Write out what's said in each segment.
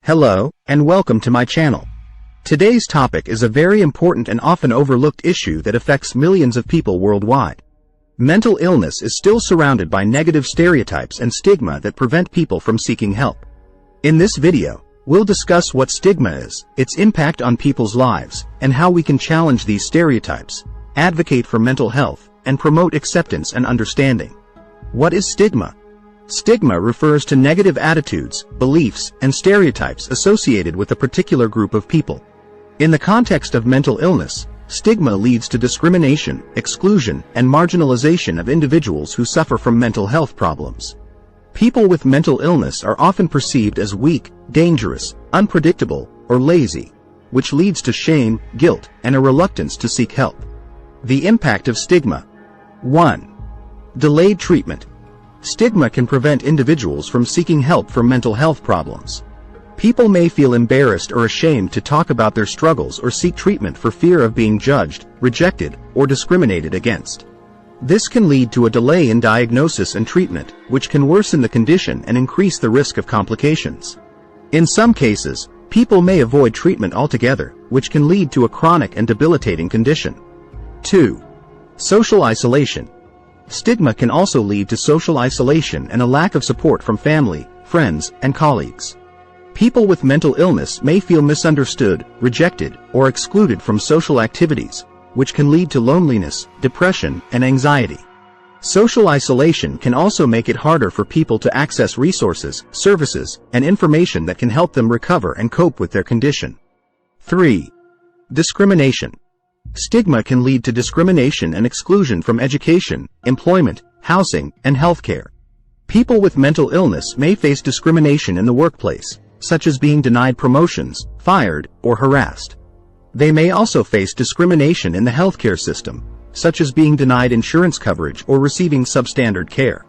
Hello, and welcome to my channel. Today's topic is a very important and often overlooked issue that affects millions of people worldwide. Mental illness is still surrounded by negative stereotypes and stigma that prevent people from seeking help. In this video, we'll discuss what stigma is, its impact on people's lives, and how we can challenge these stereotypes, advocate for mental health, and promote acceptance and understanding. What is stigma? Stigma refers to negative attitudes, beliefs, and stereotypes associated with a particular group of people. In the context of mental illness, stigma leads to discrimination, exclusion, and marginalization of individuals who suffer from mental health problems. People with mental illness are often perceived as weak, dangerous, unpredictable, or lazy, which leads to shame, guilt, and a reluctance to seek help. The impact of stigma. 1. Delayed treatment. Stigma can prevent individuals from seeking help for mental health problems. People may feel embarrassed or ashamed to talk about their struggles or seek treatment for fear of being judged, rejected, or discriminated against. This can lead to a delay in diagnosis and treatment, which can worsen the condition and increase the risk of complications. In some cases, people may avoid treatment altogether, which can lead to a chronic and debilitating condition. 2. Social isolation. Stigma can also lead to social isolation and a lack of support from family, friends, and colleagues. People with mental illness may feel misunderstood, rejected, or excluded from social activities, which can lead to loneliness, depression, and anxiety. Social isolation can also make it harder for people to access resources, services, and information that can help them recover and cope with their condition. 3. Discrimination. Stigma can lead to discrimination and exclusion from education, employment, housing, and healthcare. People with mental illness may face discrimination in the workplace, such as being denied promotions, fired, or harassed. They may also face discrimination in the healthcare system, such as being denied insurance coverage or receiving substandard care.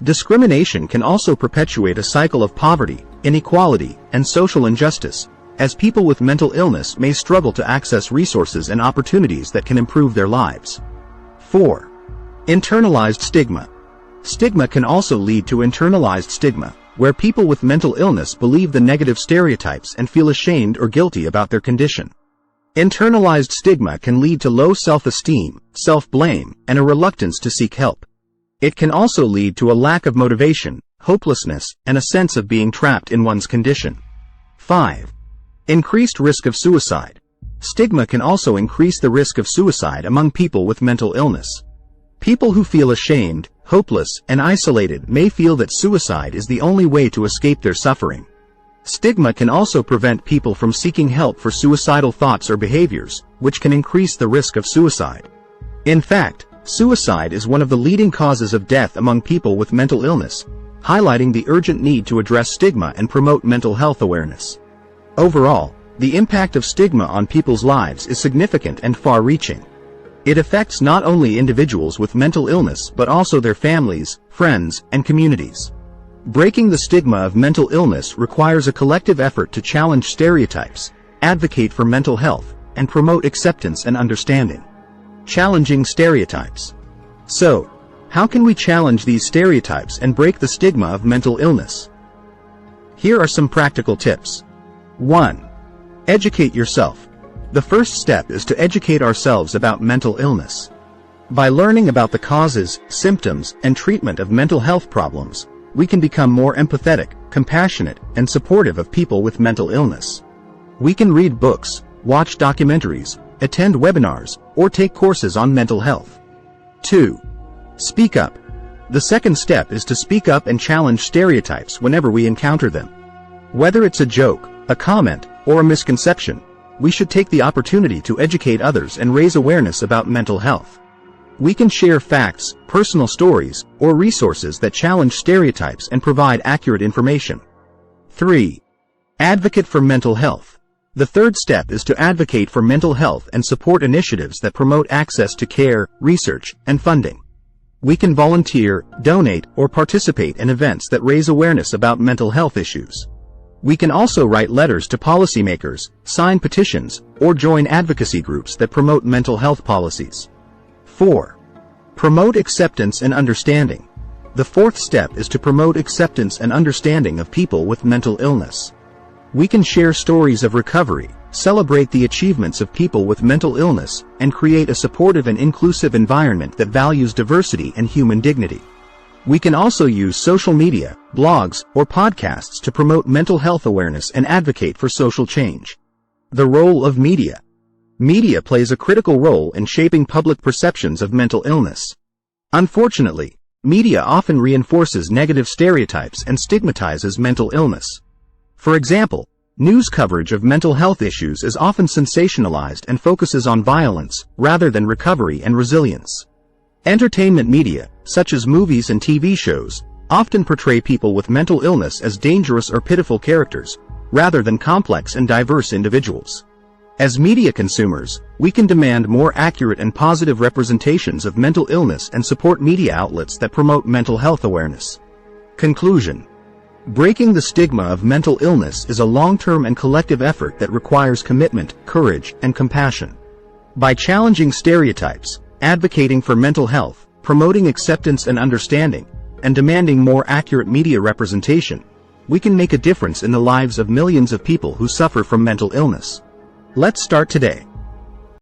Discrimination can also perpetuate a cycle of poverty, inequality, and social injustice, as people with mental illness may struggle to access resources and opportunities that can improve their lives. 4. Internalized stigma. Stigma can also lead to internalized stigma, where people with mental illness believe the negative stereotypes and feel ashamed or guilty about their condition. Internalized stigma can lead to low self-esteem, self-blame, and a reluctance to seek help. It can also lead to a lack of motivation, hopelessness, and a sense of being trapped in one's condition. 5. Increased risk of suicide. Stigma can also increase the risk of suicide among people with mental illness. People who feel ashamed, hopeless, and isolated may feel that suicide is the only way to escape their suffering. Stigma can also prevent people from seeking help for suicidal thoughts or behaviors, which can increase the risk of suicide. In fact, suicide is one of the leading causes of death among people with mental illness, highlighting the urgent need to address stigma and promote mental health awareness. Overall, the impact of stigma on people's lives is significant and far-reaching. It affects not only individuals with mental illness but also their families, friends, and communities. Breaking the stigma of mental illness requires a collective effort to challenge stereotypes, advocate for mental health, and promote acceptance and understanding. Challenging stereotypes. So, how can we challenge these stereotypes and break the stigma of mental illness? Here are some practical tips. 1. Educate yourself. The first step is to educate ourselves about mental illness. By learning about the causes, symptoms, and treatment of mental health problems, we can become more empathetic, compassionate, and supportive of people with mental illness. We can read books, watch documentaries, attend webinars, or take courses on mental health. 2. Speak up. The second step is to speak up and challenge stereotypes whenever we encounter them. Whether it's a joke, a comment, or a misconception, we should take the opportunity to educate others and raise awareness about mental health. We can share facts, personal stories, or resources that challenge stereotypes and provide accurate information. 3. Advocate for mental health. The third step is to advocate for mental health and support initiatives that promote access to care, research, and funding. We can volunteer, donate, or participate in events that raise awareness about mental health issues. We can also write letters to policymakers, sign petitions, or join advocacy groups that promote mental health policies. 4. Promote acceptance and understanding. The fourth step is to promote acceptance and understanding of people with mental illness. We can share stories of recovery, celebrate the achievements of people with mental illness, and create a supportive and inclusive environment that values diversity and human dignity. We can also use social media, blogs, or podcasts to promote mental health awareness and advocate for social change. The role of media. Media plays a critical role in shaping public perceptions of mental illness. Unfortunately, media often reinforces negative stereotypes and stigmatizes mental illness. For example, news coverage of mental health issues is often sensationalized and focuses on violence, rather than recovery and resilience. Entertainment media, such as movies and TV shows, often portray people with mental illness as dangerous or pitiful characters, rather than complex and diverse individuals. As media consumers, we can demand more accurate and positive representations of mental illness and support media outlets that promote mental health awareness. Conclusion. Breaking the stigma of mental illness is a long-term and collective effort that requires commitment, courage, and compassion. By challenging stereotypes, advocating for mental health, promoting acceptance and understanding, and demanding more accurate media representation, we can make a difference in the lives of millions of people who suffer from mental illness. Let's start today.